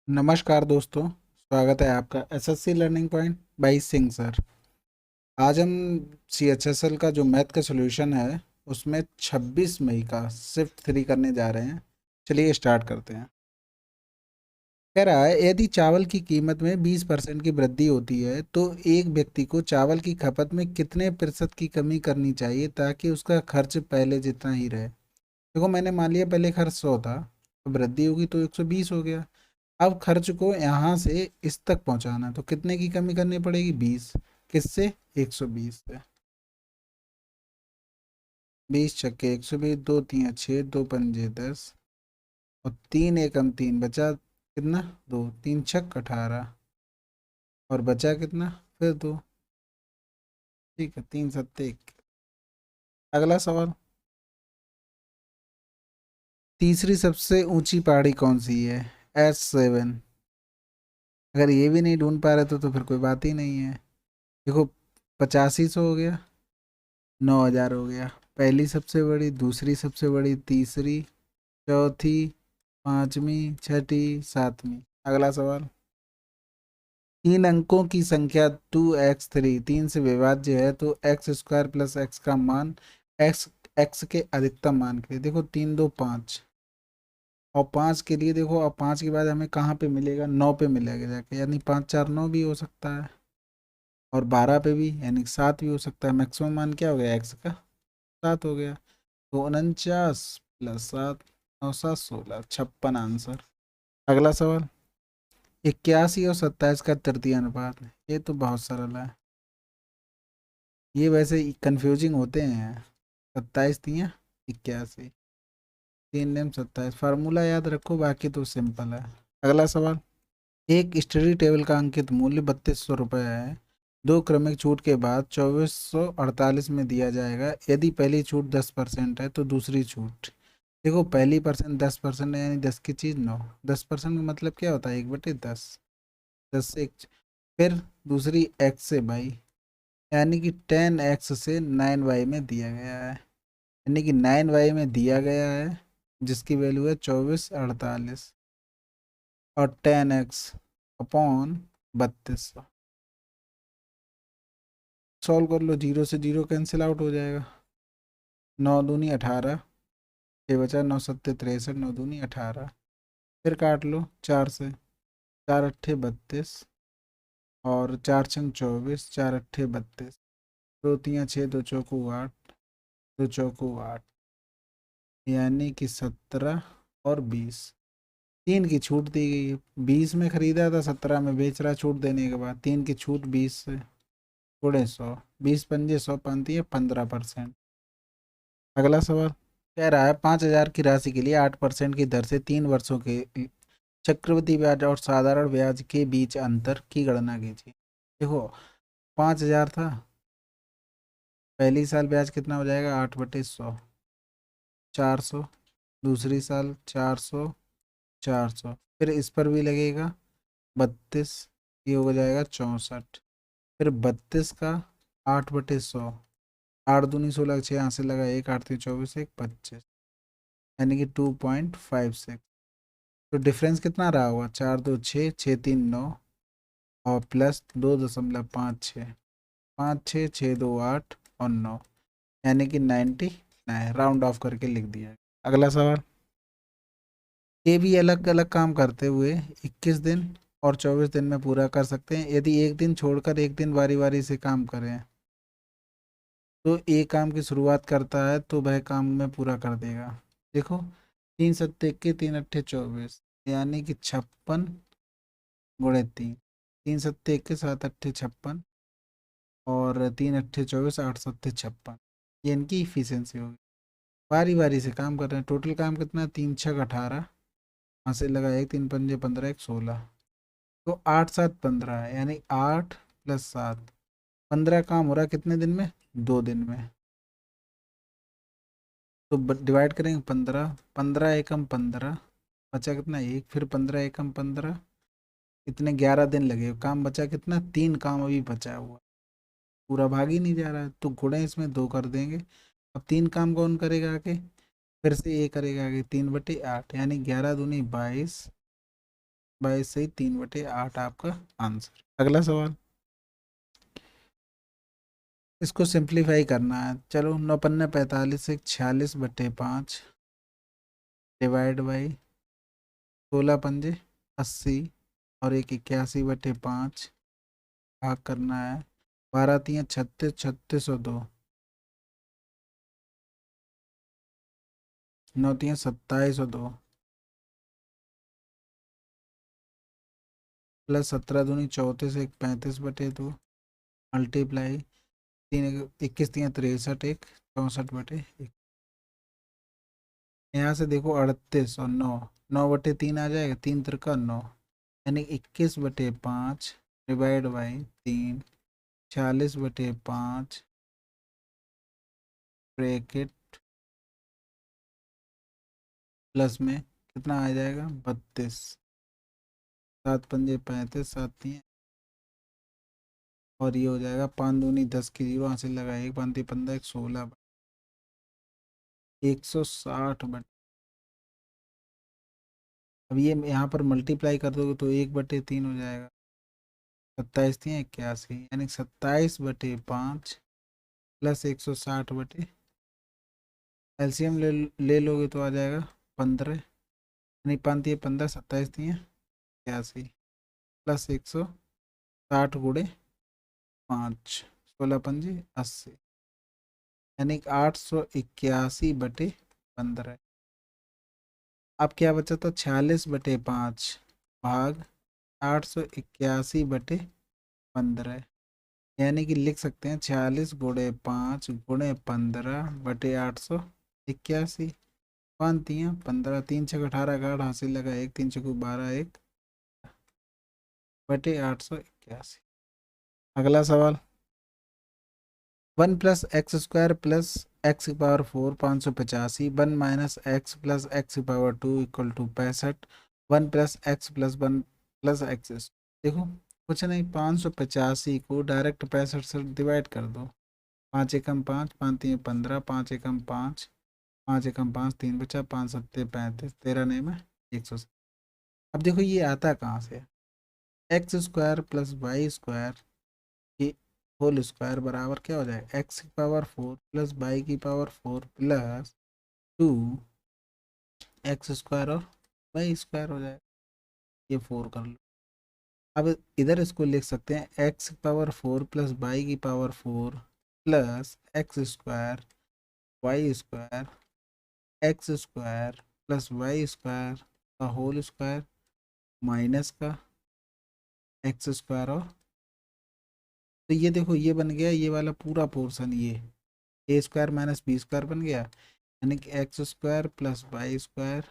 नमस्कार दोस्तों। स्वागत है आपका SSC learning point by Singh sir. आज हम सीएचएसएल का जो मैथ का सॉल्यूशन है उसमें 26 मई का शिफ्ट 3 करने जा रहे हैं। चलिए स्टार्ट करते हैं। कह रहा है यदि चावल की कीमत में 20% की वृद्धि होती है तो एक व्यक्ति को चावल की खपत में कितने प्रतिशत की कमी करनी चाहिए ताकि उसका खर्च पहले जितना ही रहे। देखो, मैंने मान लिया पहले खर्च 100 था, तो वृद्धि होगी तो 120 हो गया। अब खर्च को यहाँ से इस तक पहुँचाना है तो कितने की कमी करनी पड़ेगी? 20। किससे? 120 से। 20 छक्के 120, दो तिया 6, दो पंजे 10 और तीन एकम 3 बचा कितना? 2। 3 छक्क 18 और बचा कितना? फिर 2। ठीक है, 3 सत्ते 21। अगला सवाल। तीसरी सबसे ऊंची पहाड़ी कौन सी है? S7। अगर ये भी नहीं ढूंढ पा रहे तो फिर कोई बात ही नहीं है। देखो, 8500 हो गया, 9000 हो गया। पहली सबसे बड़ी, दूसरी सबसे बड़ी, तीसरी, चौथी, पांचवी, छठी, सातवीं। अगला सवाल। तीन अंकों की संख्या 2x3 तीन से विभाज्य है तो एक्स स्क्वायर प्लस एक्स का मान एक्स एक्स के अधिकतम मान के लिए। देखो, 3 2 5 और 5 के लिए देखो, अब 5 के बाद हमें कहाँ पे मिलेगा? 9 पे मिलेगा जाके, यानी 5 4 9 भी हो सकता है और 12 पे भी, यानी 7 भी हो सकता है। मैक्सिमम मान क्या हो गया एक्स का? 7 हो गया। तो 49 + 7, 9 7 16, 56 आंसर। अगला सवाल। 81 और 27 का तृतीय अनुपात है। ये तो बहुत सरल है, ये वैसे कंफ्यूजिंग होते हैं। 27 तिया 81, 3 नेम 27, फार्मूला याद रखो, बाकी तो सिंपल है। अगला सवाल। एक स्टडी टेबल का अंकित मूल्य 3200 रुपये है। दो क्रमिक छूट के बाद 2448 में दिया जाएगा। यदि पहली छूट 10% है तो दूसरी छूट। देखो, पहली परसेंट 10% है, यानी 10 की चीज़ 9। 10% का मतलब क्या होता है? 1/10। 10 से एक। फिर दूसरी एक्स से बाई, यानी कि 10x से 9y में दिया गया है, यानी कि 9y में दिया गया है जिसकी वैल्यू है 2448 और 10x/3200। सॉल्व कर लो, जीरो से जीरो कैंसिल आउट हो जाएगा। 9 दूनी 18, ये बचा 9 सत्ते 63, 9 दूनी 18। फिर काट लो 4 से, 4 अट्ठे 32 और 4 छंग 24, 4 अट्ठे 32। दो तियाँ 6, दो चौकू 8, दो चौकू 8, यानी कि 17 और 20। तीन की छूट दी गई है। 20 में खरीदा था, 17 में बेच रहा छूट देने के बाद। तीन की छूट 20 से, थोड़े 100, 20 पंजे 100 15%। अगला सवाल। कह रहा है 5,000 की राशि के लिए 8% की दर से 3 वर्षों के चक्रवृद्धि ब्याज और साधारण ब्याज के बीच अंतर की गणना कीजिए। देखो, 5,000 था, पहली साल ब्याज कितना हो जाएगा? 8/100, 400। दूसरी साल 400, 400। फिर इस पर भी लगेगा 32, ये हो जाएगा 64। फिर 32 का 8/100, 8 दूनी 16, 6 यहाँ से लगा 1, 8 3 24, 1 25, यानी कि 2.56। तो डिफरेंस कितना रहा होगा? 4 2 6, 6 3 9 और प्लस 2.56, 5 6 6 2 8 और 9, यानी कि 99। राउंड ऑफ करके लिख दिया है। अगला सवाल। ये भी अलग अलग काम करते हुए 21 दिन और 24 दिन में पूरा कर सकते हैं। यदि एक दिन छोड़कर एक दिन बारी बारी से काम करें तो एक काम की शुरुआत करता है तो वह काम में पूरा कर देगा। देखो, 3 सत्ते 21, 3 अट्ठे 24, यानी कि 56 × 3। 3 सत्ते 21, 7 अट्ठे 56 और 3 अट्ठे 24, 8 सत्ते 56। ये इनकी इफिशियंसी होगी। बारी बारी से काम कर रहे हैं। टोटल काम कितना है? 3 6 18, वहाँ से लगा 1, 3 पंजे 15, 1 16। तो 8 7 15 है, यानी 8 + 7, 15 काम हो रहा है कितने दिन में? 2 दिन में। तो डिवाइड करेंगे 15, 15 एकम 15, बचा कितना? 1। फिर 15 एकम 15, इतने 11 दिन लगे। काम बचा कितना? 3 काम अभी बचा हुआ, पूरा भाग ही नहीं जा रहा है, तो गुणे इसमें 2 कर देंगे। अब 3 काम कौन करेगा आगे? फिर से ये करेगा आगे, 3/8, यानी 11 दूनी 22 22 से 3/8 आपका आंसर। अगला सवाल, इसको सिंप्लीफाई करना है। चलो 9×45 एक 46/5 डिवाइड बाई 16×5 80 और एक 81/5 भाग करना है। 12×3 36, 3602, 9×3 2702 प्लस 17×2 34 एक 35/2 मल्टीप्लाई 21×3 63 एक 64/1। यहाँ से देखो 38 और 9, 9/3 आ जाएगा, 3×3 = 9, यानी 21/5 डिवाइड बाई 3 46/5 ब्रैकेट प्लस में कितना आ जाएगा 32, 7×5 = 35, 7×3 और ये हो जाएगा 5×2 = 10 की 0 हासिल लगा, 1×5 = 15, 1 16 160। अब ये यहाँ पर मल्टीप्लाई कर दोगे तो 1/3 हो जाएगा, 27×3 = 81, यानी 27/5 प्लस 160 एलसीएम ले लोगे तो आ जाएगा 15, यानी 5×3 = 15, 27×3 = 81 प्लस 160 × 5 16×5 = 80, यानी 881/15। अब क्या बचा था 46/5 भाग 881/15, यानी कि लिख सकते हैं 46×5 × 15/881। 5×3 = 15, 3×6 = 18, 18 हासिल लगा, 1 3×4 = 12, 1/881। अगला सवाल, 1+x² plus x⁴ 585, 1 - x+x⁴ 2 = 65, 1+x+1+x। देखो कुछ नहीं, 585 को डायरेक्ट 65 से डिवाइड कर दो। 5×1 = 5, 5×3 = 15, 5×1 = 5, 5×1 = 5, 3 बचा, 5×7 = 35, 13×9 = 100। अब देखो ये आता कहाँ से, x² प्लस y² की होल स्क्वायर बराबर क्या हो जाएगा, x⁴ plus y⁴ plus 2x² और y² हो जाएगा। ये 4 कर लो। अब इधर इसको लिख सकते हैं x⁴ plus y⁴ plus x² y² x² plus y² का होल स्क्वायर माइनस का x² और, तो ये देखो ये बन गया ये वाला पूरा पोर्शन, ये a² माइनस b² बन गया, यानी कि x² प्लस y²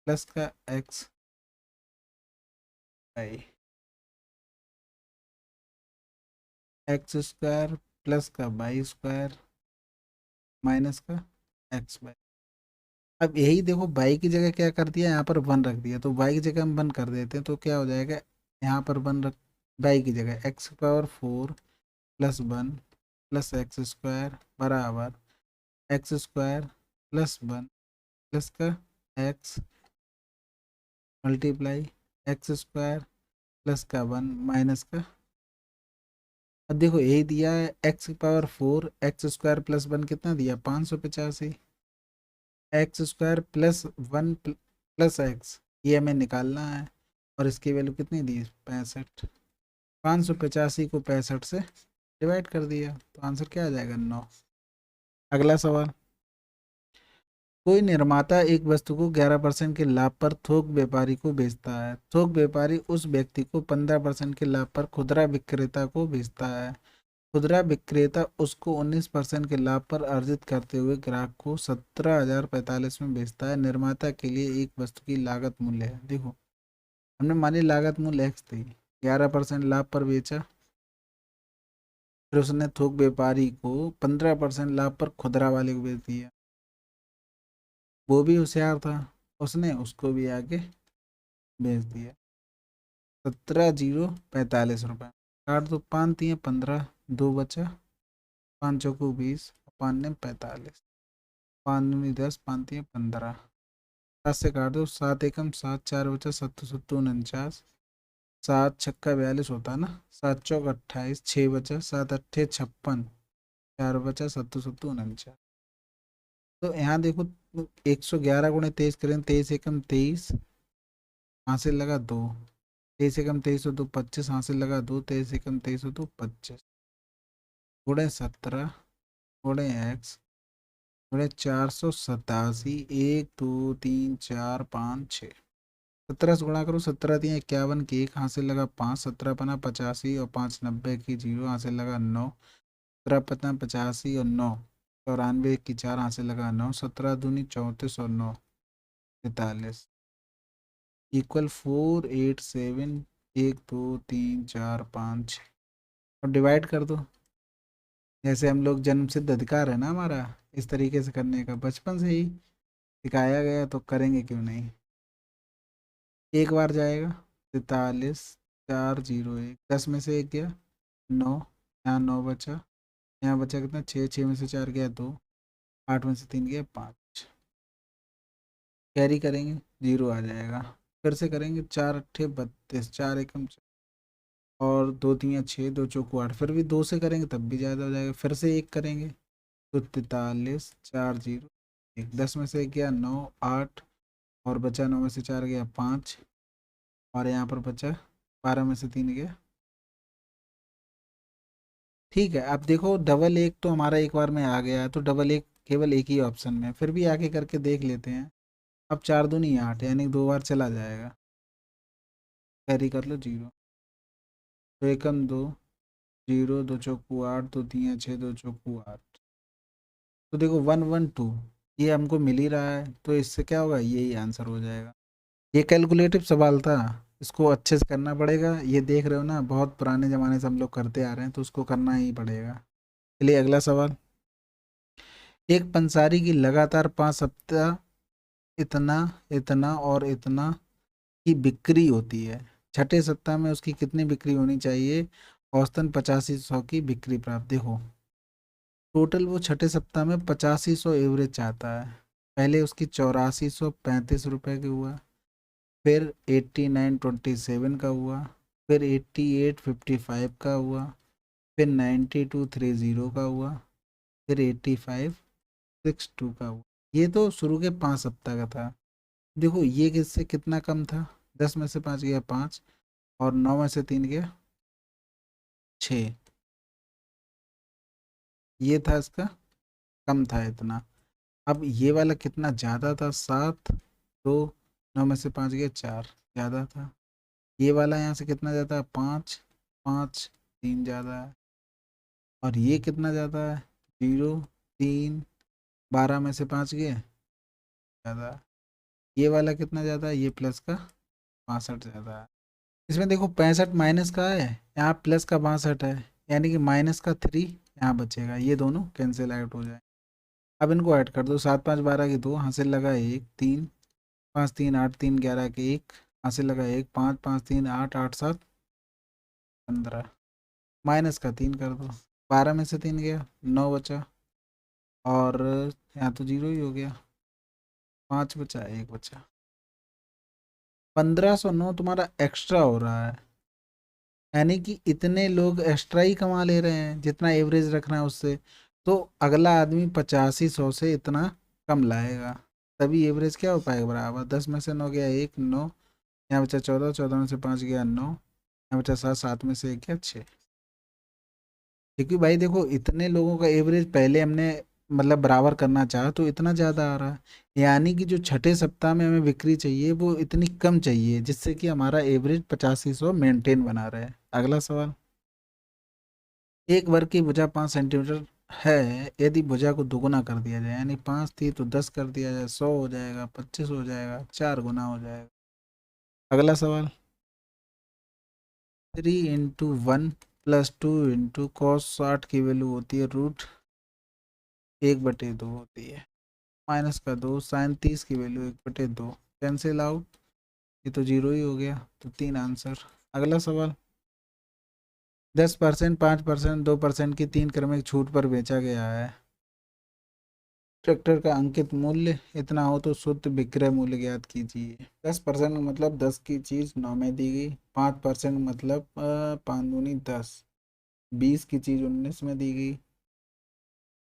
प्लस का x x² प्लस का y² माइनस का x। अब यही देखो y की जगह क्या कर दिया, यहाँ पर 1 रख दिया, तो y की जगह हम 1 कर देते हैं तो क्या हो जाएगा, यहाँ पर 1 रख, y की जगह x⁴ प्लस 1 प्लस x² बराबर x² प्लस 1 प्लस का x मल्टीप्लाई x² प्लस का 1 माइनस का। अब देखो यही दिया है x⁴ x² प्लस 1 कितना दिया 585, x² प्लस 1 प्लस x, ये हमें निकालना है, और इसकी वैल्यू कितनी दी 65, 585 को 65 से डिवाइड कर दिया तो आंसर क्या आ जाएगा 9। अगला सवाल, कोई निर्माता एक वस्तु को 11% के लाभ पर थोक व्यापारी को बेचता है। थोक व्यापारी उस व्यक्ति को 15% के लाभ पर खुदरा विक्रेता को बेचता है। खुदरा विक्रेता उसको 19% के लाभ पर अर्जित करते हुए ग्राहक को 17,045 में बेचता है। निर्माता के लिए एक वस्तु की लागत मूल्य है, देखो हमने मानी लागत मूल्य एक्स थी, 11% लाभ पर बेचा, फिर उसने थोक व्यापारी को 15% लाभ पर खुदरा वाले को बेच दिया। वो भी होशियार था, उसने उसको भी आगे बेच दिया। 17,045 काट दो, 5×3 = 15, 2 बचा, 5×4 = 20, 5×9 = 45, 5×9 = 10, 5×3 = 15, 7 से काट दो, 7×1 = 7, 4 बचा, 7×7 = 49, 7 छक्का 42 होता है ना, 7 चौक 28, 6 बचा, 7 अट्ठे 56, 4 बचा, 7 सत्तू 49। तो यहाँ देखो 111 गुणे 23 करें, 23 एकम 23, हासिल लगा 2, 23 एकम 23 हो तो 25, हासिल लगा 2, 23 एकम 23 हो तो 25, गुणे 17 गुणे एक्स गुणे 487, 1 2 3 4 5 6, 17 से गुणा करो, 17 × 3 = 51 की 1, हासिल लगा 5, 17 पना 85 और 5 90 की 0, हासिल लगा 9, 17 पना 85 और 9 94 की 4, हासिल लगा 9, 17 दूनी 34 और 9 43, इक्वल 487, 1 2 3 4 5 6। और डिवाइड कर दो, जैसे हम लोग जन्म सिद्ध अधिकार है ना हमारा, इस तरीके से करने का बचपन से ही सिखाया गया, तो करेंगे क्यों नहीं। एक बार जाएगा 43, 401, 10 में से एक गया 9, यहाँ 9 बचा, यहाँ बचा कितना 6, 6 में से 4 गया 2, 8 में से 3 गया 5, कैरी करेंगे 0 आ जाएगा। फिर से करेंगे 4 अट्ठे 32, 4 एकम और 2 3 6, 2 चौको 8, फिर भी 2 से करेंगे तब भी ज़्यादा हो जाएगा। फिर से एक करेंगे तो 43, 401, 10 में से एक गया 9, 8 और बचा 9 में से 4 गया 5 और यहाँ पर बचा 12 में से 3 गया। ठीक है, अब देखो डबल एक तो हमारा एक बार में आ गया है, तो डबल एक केवल एक ही ऑप्शन में है, फिर भी आगे करके देख लेते हैं। अब 4 दूनी 8, यानी 2 बार चला जाएगा, कैरी कर लो 0, तो एकम 2, 0, 2 चौकू 8, 2 3 6, 2 चौकू 8, तो देखो 112 ये हमको मिल ही रहा है, तो इससे क्या होगा, यही आंसर हो जाएगा। ये कैलकुलेटिव सवाल था, इसको अच्छे से करना पड़ेगा। ये देख रहे हो ना, बहुत पुराने ज़माने से हम लोग करते आ रहे हैं, तो उसको करना ही पड़ेगा। चलिए अगला सवाल। एक पंसारी की लगातार 5 सप्ताह इतना इतना और इतना की बिक्री होती है, छठे सप्ताह में उसकी कितनी बिक्री होनी चाहिए, औसतन 8500 की बिक्री प्राप्त। देखो टोटल वो छठे सप्ताह में 8500 एवरेज चाहता है। पहले उसकी 8435 रुपये की हुआ, फिर 8927 का हुआ, फिर 8855 का हुआ, फिर 9230 का हुआ, फिर 8562 का हुआ। ये तो शुरू के 5 सप्ताह का था। देखो ये किससे कितना कम था, 10 में से 5 गया 5 और 9 में से 3 गया 6, ये था इसका, कम था इतना। अब ये वाला कितना ज़्यादा था, 7, 2, 9 में से 5 गया 4, ज़्यादा था। ये वाला यहाँ से कितना ज़्यादा है, 5, 5, 3 ज़्यादा है। और ये कितना ज़्यादा है, 0, 3, 12 में से 5 गए ज़्यादा है। ये वाला कितना ज़्यादा है, ये प्लस का 62 ज़्यादा है। इसमें देखो 65 माइनस का है, यहाँ प्लस का 62 है, यानी कि माइनस का 3 यहाँ बचेगा, ये दोनों कैंसिल आउट हो जाए। अब इनको ऐड कर दो, 7 5 12 की 2, हासिल लगा 1, 3 5 3 8 3 11 के 1, हासिल लगा 1, 5 5 3 8 8 7 15, माइनस का 3 कर दो, 12 में से 3 गया 9 बचा और यहाँ तो 0 ही हो गया, 5 बचा 1 बचा। 1509 तुम्हारा एक्स्ट्रा हो रहा है, यानी कि इतने लोग एक्स्ट्रा ही कमा ले रहे हैं जितना एवरेज रखना है उससे। तो अगला आदमी 8500 से इतना कम लाएगा, तभी एवरेज क्या हो पाएगा बराबर। 10 में से 9 गया 1, 9, यहाँ बचा 14, 14 में से 5 गया 9, यहाँ बचा 7, 7 में से 1 गया 6। क्योंकि भाई देखो इतने लोगों का एवरेज पहले हमने मतलब बराबर करना चाहा, तो इतना ज़्यादा आ रहा है, यानी कि जो छठे सप्ताह में हमें बिक्री चाहिए वो इतनी कम चाहिए, जिससे कि हमारा एवरेज 8500 मेंटेन बना रहे। अगला सवाल। एक वर्ग की भुजा 5 सेंटीमीटर है, यदि भुजा को दोगुना कर दिया जाए, यानी 5 थी तो 10 कर दिया जाए, 100 हो जाएगा, 25 हो जाएगा, 4 गुना हो जाएगा। अगला सवाल। 3 × 1 + 2 × cos 60 की वैल्यू होती है √1/2 होती है, माइनस का 2 साइन 30 की वैल्यू 1/2, कैंसिल आउट, ये तो 0 ही हो गया, तो 3 आंसर। अगला सवाल। 10%, 5%, 2% की 3 क्रमिक छूट पर बेचा गया है, ट्रैक्टर का अंकित मूल्य इतना हो तो शुद्ध विक्रय मूल्य ज्ञात कीजिए। 10% मतलब 10 की चीज़ 9 में दी गई। 5% मतलब 5 दूनी 10। 20 की चीज़ 19 में दी गई।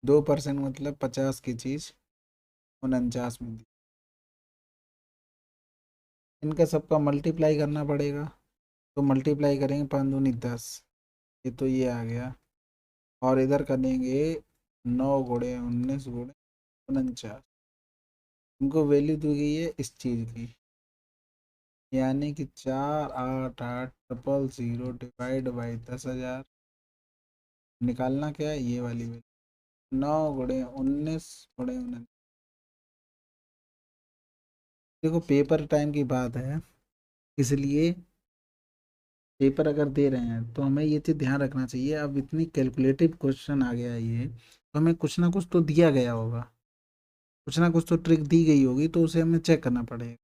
2% मतलब 50 की चीज़ 49 में दी। इनका सबका मल्टीप्लाई करना पड़ेगा, तो मल्टीप्लाई करेंगे 5 दूनी 10, ये तो ये आ गया। और इधर करेंगे 9 × 19 × 49। इनको वैल्यू दी गई है इस चीज़ की, यानी कि 488,000 डिवाइड बाई 10,000। निकालना क्या है, ये वाली वैल्यू 9 × 19 × 49। देखो पेपर टाइम की बात है, इसलिए पेपर अगर दे रहे हैं तो हमें ये चीज़ ध्यान रखना चाहिए। अब इतनी कैलकुलेटिव क्वेश्चन आ गया है ये, तो हमें कुछ ना कुछ तो दिया गया होगा, कुछ ना कुछ तो ट्रिक दी गई होगी, तो उसे हमें चेक करना पड़ेगा।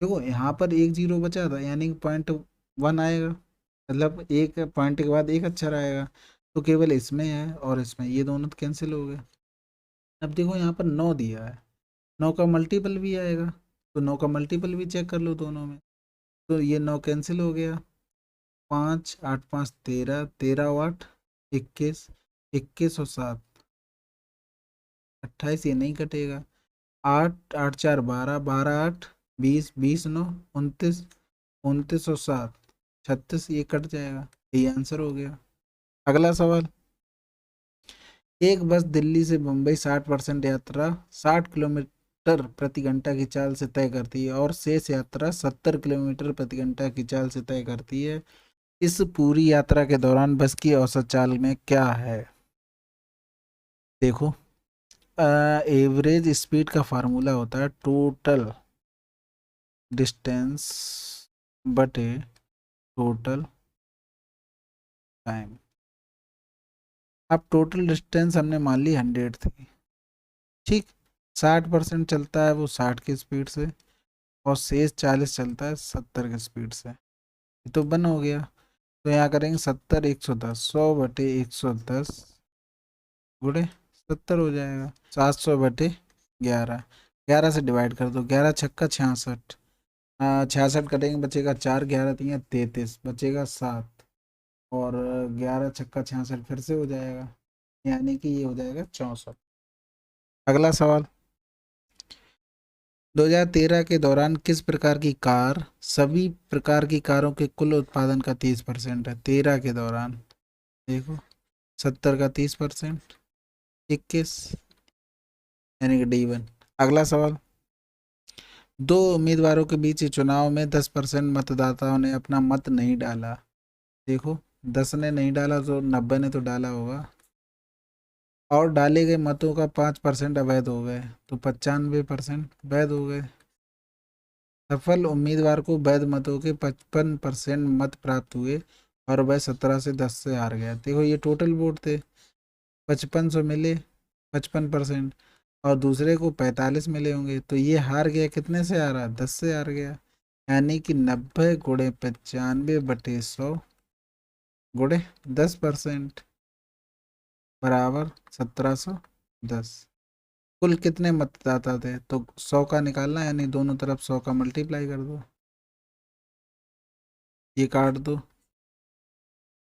देखो यहाँ पर एक जीरो बचा था, यानी कि 0.1 आएगा, मतलब एक पॉइंट के बाद एक अक्षर आएगा, तो केवल इसमें है और इसमें, ये दोनों तो कैंसिल हो गए। अब देखो यहाँ पर 9 दिया है, 9 का मल्टीपल भी आएगा, तो 9 का मल्टीपल भी चेक कर लो दोनों में, तो ये 9 कैंसिल हो गया। 5 8 5 13, 13 और 8 21, 21 और 7 28, ये नहीं कटेगा। 8 8 4 12, 12 8 20, 20 9 29, 29 और 7 36, ये कट जाएगा, ये आंसर हो गया। अगला सवाल, एक बस दिल्ली से मुंबई 60% यात्रा 60 किलोमीटर प्रति घंटा की चाल से तय करती है और शेष यात्रा 70 किलोमीटर प्रति घंटा की चाल से तय करती है। इस पूरी यात्रा के दौरान बस की औसत चाल में क्या है? देखो, एवरेज स्पीड का फार्मूला होता है टोटल डिस्टेंस बटे टोटल टाइम। अब टोटल डिस्टेंस हमने मान ली 100 थी, ठीक। 60% चलता है वो 60 की स्पीड से, और शेष 40 चलता है 70 की स्पीड से, ये तो बन हो गया। तो यहाँ करेंगे 70 110, 100/110 गुणे 70 हो जाएगा। 700/11, 11 से डिवाइड कर दो, 11 × 6 = 66। 66 करेंगे, बचेगा 4, 11 × 3 = 33, बचेगा 7, और 11 × 6 = 66 फिर से हो जाएगा, यानी कि ये हो जाएगा 64। अगला सवाल, 2013 के दौरान किस प्रकार की कार सभी प्रकार की कारों के कुल उत्पादन का 30% है? 13 के दौरान देखो, 70 का 30%, 21, यानी कि D1। अगला सवाल, दो उम्मीदवारों के बीच चुनाव में 10% मतदाताओं ने अपना मत नहीं डाला। देखो, 10 ने नहीं डाला तो 90 ने तो डाला होगा, और डाले गए मतों का 5% अवैध हो गए, तो 95% वैध हो गए। सफल उम्मीदवार को वैध मतों के 55% मत प्राप्त हुए और वह 17 से 10 से हार गया। देखो, ये टोटल वोट थे, 5500 मिले, 55%, और दूसरे को 45 मिले होंगे, तो ये हार गया, कितने से हारा? 10 से हार गया, यानी कि 90 × 95/100 × 10% बराबर 1710। कुल कितने मतदाता थे? तो 100 का निकालना, यानी दोनों तरफ 100 का मल्टीप्लाई कर दो, ये काट दो,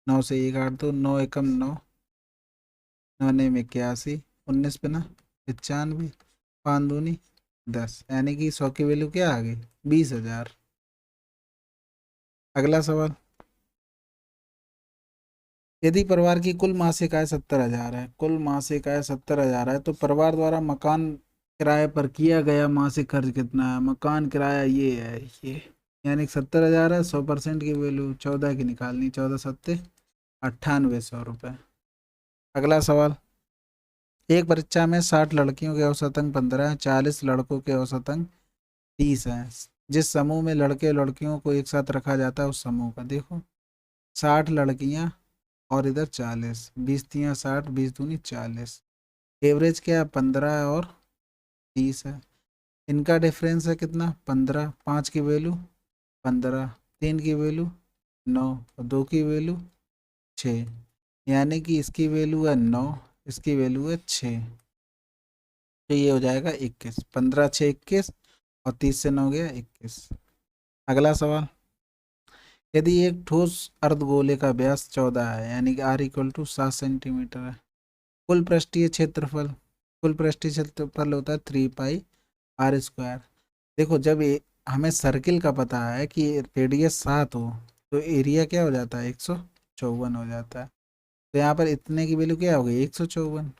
9 से ये काट दो, 9 एकम 9, 9 ने 81, 19 पे ना 95, 5 दूनी 10, यानी कि 100 की वैल्यू क्या आ गई? 20,000। अगला सवाल, यदि परिवार की कुल मासिक आय 70,000 है, कुल मासिक आय 70,000 है, तो परिवार द्वारा मकान किराए पर किया गया मासिक खर्च कितना है? मकान किराया ये है, ये, यानी 70,000 है, 100% की वैल्यू 14 की निकालनी, 14 सत्ते 9800 रुपये। अगला सवाल, एक परीक्षा में 60 लड़कियों के औसत अंक 15 है, 40 लड़कों के औसत अंक 30 है। जिस समूह में लड़के और लड़कियों को एक साथ रखा जाता है उस समूह का, देखो, 60 लड़कियां और इधर 40, 20 × 3 = 60, 20 दूनी 40, एवरेज क्या है? 15 और 30 है। इनका डिफरेंस है कितना? 15, 5 की वैल्यू 15, 3 की वैल्यू 9 और 2 की वैल्यू 6, यानी कि इसकी वैल्यू है 9, इसकी वैल्यू है 6। तो ये हो जाएगा 21, 15×6 = 21 और 30 से 9 गया 21। अगला सवाल, यदि एक ठोस अर्धगोले का व्यास 14 है यानी कि r = 7 सेंटीमीटर है, कुल पृष्ठीय क्षेत्रफल, कुल पृष्ठीय क्षेत्रफल होता है 3πr²। देखो जब हमें सर्किल का पता है कि रेडियस 7 हो तो एरिया क्या हो जाता है 154 हो जाता है। तो यहाँ पर इतने की वैल्यू क्या हो गई 154,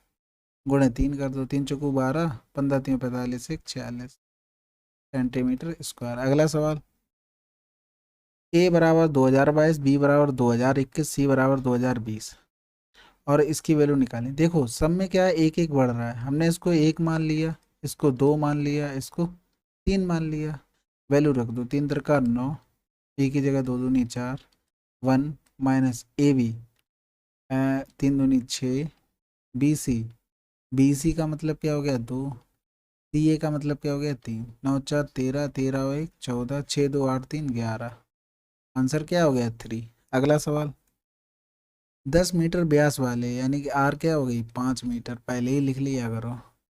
गुणे 3 कर दो, 3×4 = 12, 15×3 = 45, 46 सेंटीमीटर स्क्वायर। अगला सवाल, ए बराबर 2022, बी बराबर 2021, सी बराबर 2020 और इसकी वैल्यू निकालें। देखो सब में क्या है एक एक बढ़ रहा है, हमने इसको 1 मान लिया, इसको 2 मान लिया, इसको 3 मान लिया। वैल्यू रख दो, 3×3 = 9, ए की जगह 2×2 = 4, 1 minus A B 3×2 = 6, B C, B C का मतलब क्या हो गया 2, सी ए का मतलब क्या हो गया 3, 9×4 = 13, 13 और 1 = 14, 6×2 = 8, 3 = 11। आंसर क्या हो गया 3। अगला सवाल, 10 मीटर व्यास वाले यानी कि आर क्या हो गई 5 मीटर, पहले ही लिख लिया करो,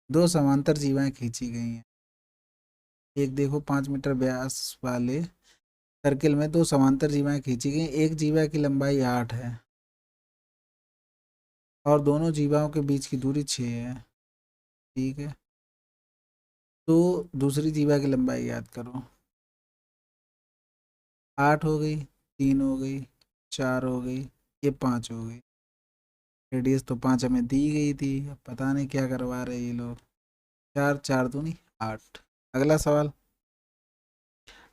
दो समांतर जीवाएं खींची गई हैं। एक देखो 5 मीटर व्यास वाले सर्किल में दो समांतर जीवाएं खींची गई, एक जीवा की लंबाई 8 है और दोनों जीवाओं के बीच की दूरी 6 है। ठीक है, तो दूसरी जीवा की लंबाई याद करो, 8 हो गई, 3 हो गई, 4 हो गई, ये 5 हो गई। रेडियस तो 5 हमें दी गई थी, अब पता नहीं क्या करवा रहे ये लोग। 4 4 दूनी 8। अगला सवाल,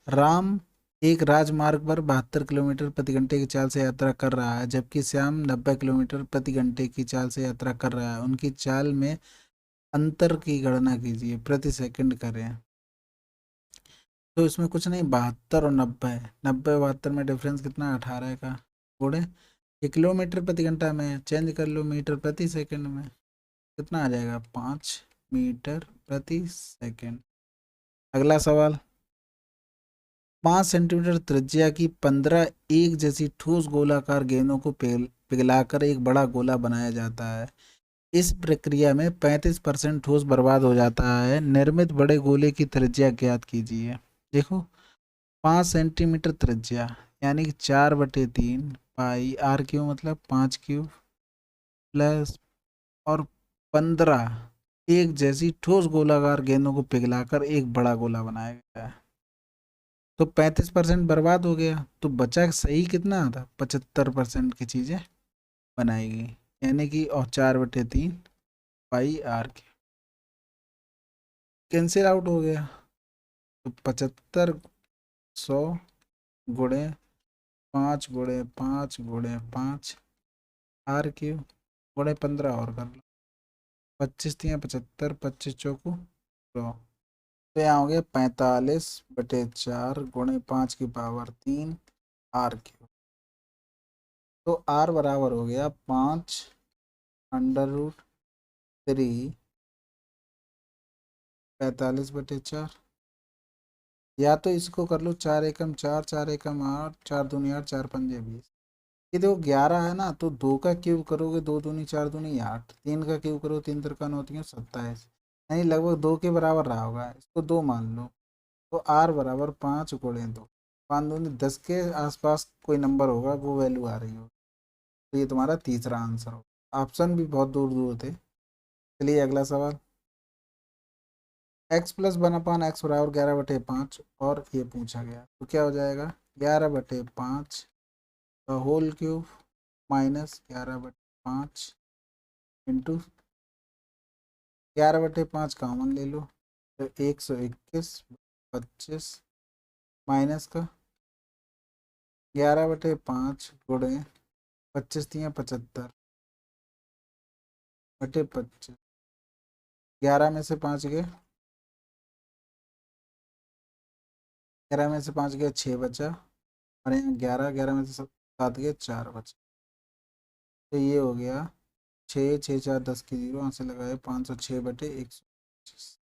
राम एक राजमार्ग पर 72 किलोमीटर प्रति घंटे की चाल से यात्रा कर रहा है जबकि श्याम 90 किलोमीटर प्रति घंटे की चाल से यात्रा कर रहा है, उनकी चाल में अंतर की गणना कीजिए, प्रति सेकंड करें। तो इसमें कुछ नहीं, 72 और 90, 90 72 में डिफरेंस कितना 18 का, गुणे ये किलोमीटर प्रति घंटा में चेंज कर लो मीटर प्रति सेकंड में, कितना आ जाएगा 5 मीटर प्रति सेकंड। अगला सवाल, 5 सेंटीमीटर त्रिज्या की 15 एक जैसी ठोस गोलाकार गेंदों को पिघलाकर एक बड़ा गोला बनाया जाता है। इस प्रक्रिया में 35% ठोस बर्बाद हो जाता है, निर्मित बड़े गोले की त्रिज्या ज्ञात कीजिए। देखो 5 सेंटीमीटर त्रिज्या यानी कि 4/3 पाई मतलब 5³ प्लस और 15 एक जैसी ठोस गोलाकार गेंदों को पिघलाकर एक बड़ा गोला बनाया गया है। तो 35% बर्बाद हो गया, तो बचा सही कितना था 75% की चीजें बनाई गई, यानी कि और 4/3 पाई कैंसिल आउट हो गया। तो 75 100 गुणे 5 गुणे 5 गुणे 5 गुणे 15 और कर लो, 25×3 = 75, 25×4 = 100। तो यहाँ हो गया 45/4 गुणे 5⁻³ तो आर बराबर हो गया 5√3 45/4। या तो इसको कर लो 4 एकम 4, 4 एकम 8, 4×2 = 8, 4×5 = 20। ये देखो 11 है ना, तो 2 का क्यूब करोगे 2×2 = 4×2 = 8, 3 का क्यूब करो 3×3 = 27, यानी लगभग 2 के बराबर रहा होगा, इसको 2 मान लो। तो आर बराबर 5×2, 5×2 = 10 के आसपास कोई नंबर होगा, वो वैल्यू आ रही होगी। तो ये तुम्हारा तीसरा आंसर हो। ऑप्शन भी बहुत दूर दूर थे। चलिए अगला सवाल, x+1/x = 11/5 और ये पूछा गया, तो क्या हो जाएगा 11/5 का whole cube minus 11/5 into 11/5 common ले लो, तो 121 25 माइनस का 11/5 गुणे 25×3 = 75/25, 11 में से 5 गए, 11 में से 5 गया 6 बचा, और यहाँ 11, 11 में से 7 गया 4 बचा। तो ये हो गया 6 6 4 10 की 0, यहाँ से लगाए 506/125।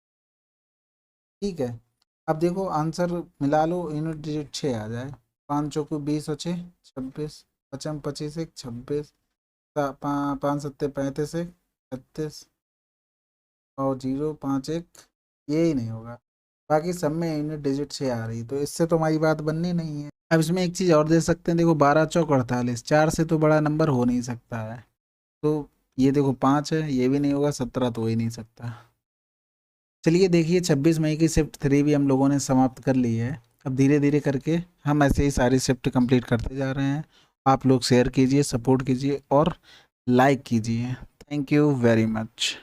ठीक है, अब देखो आंसर मिला लो, यूनिट डिजिट 6 आ जाए, 5×4 = 20 और 6 26, 5×25 = 26, 5×7 = 35 36, और 051 ये ही नहीं होगा। बाकी सब में यूनिट डिजिट 6 आ रही, तो इससे तो हमारी बात बननी नहीं है। अब इसमें एक चीज़ और दे सकते हैं, देखो 12 चौक 48, 4 से तो बड़ा नंबर हो नहीं सकता है। तो ये देखो 5 है, ये भी नहीं होगा, 17 तो हो ही नहीं सकता। चलिए देखिए 26 मई की शिफ्ट 3 भी हम लोगों ने समाप्त कर ली है। अब धीरे धीरे करके हम ऐसे ही सारी शिफ्ट कंप्लीट करते जा रहे हैं। आप लोग शेयर कीजिए, सपोर्ट कीजिए और लाइक कीजिए। Thank you very much.